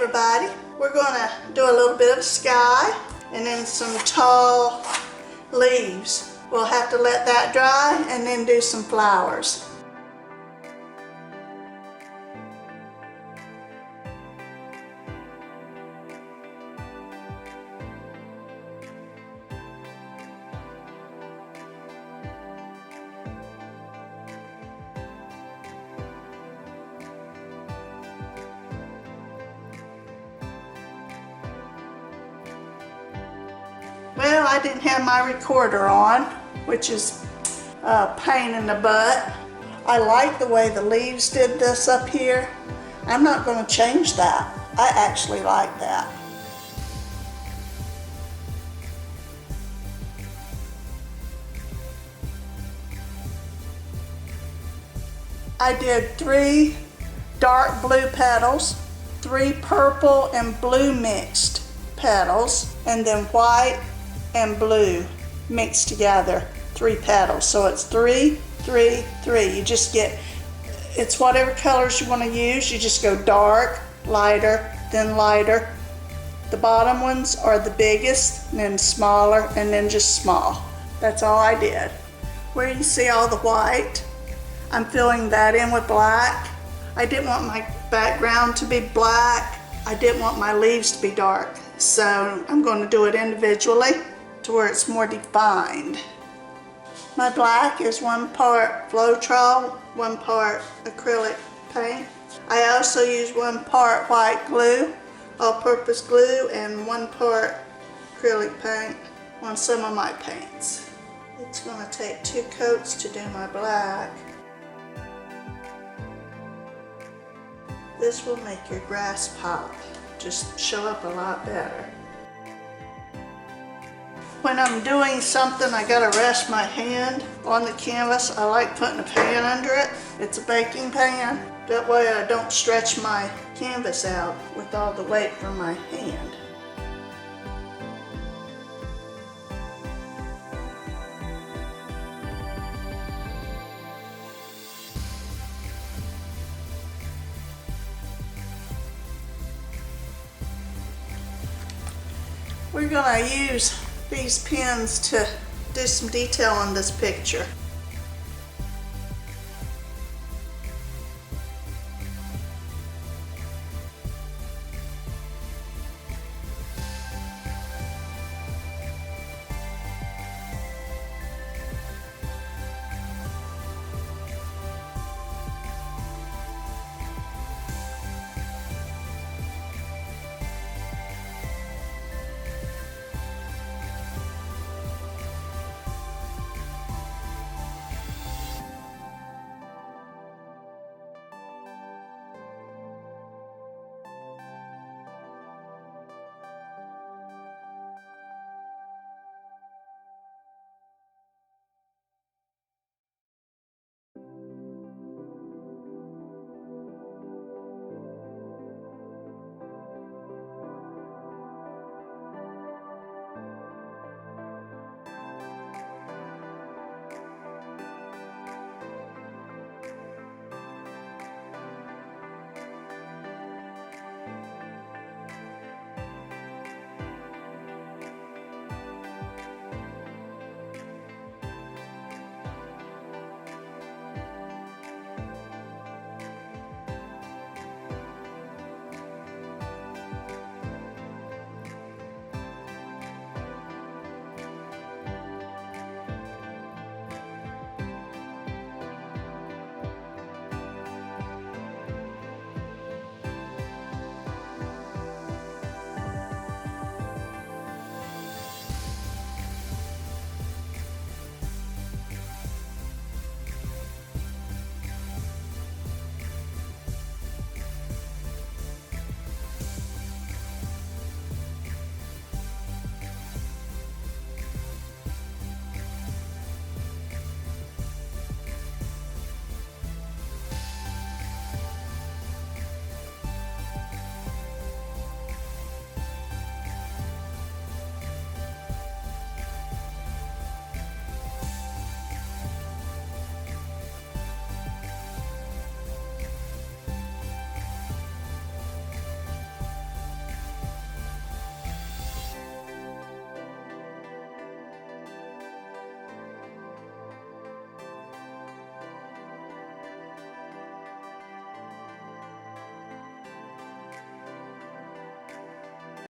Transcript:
everybody. We're going to do a little bit of sky and then some tall leaves. We'll have to let that dry and then do some flowers. Well, I didn't have my recorder on, which is a pain in the butt. I like the way the leaves did this up here. I'm not going to change that. I actually like that. I did 3 dark blue petals, 3 purple and blue mixed petals, and then white and blue mixed together, 3 petals. So it's 3, 3, 3. You just get, it's whatever colors you want to use. You just go dark, lighter, then lighter. The bottom ones are the biggest, and then smaller, and then just small. That's all I did. Where you see all the white, I'm filling that in with black. I didn't want my background to be black. I didn't want my leaves to be dark. So I'm going to do it individually to where it's more defined. My black is 1 part Floetrol, 1 part acrylic paint. I also use 1 part white glue, all-purpose glue, and 1 part acrylic paint on some of my paints. It's going to take 2 coats to do my black. This will make your grass pop just show up a lot better. When I'm doing something, I gotta rest my hand on the canvas. I like putting a pan under it. It's a baking pan. That way I don't stretch my canvas out with all the weight from my hand. We're gonna use these pens to do some detail on this picture.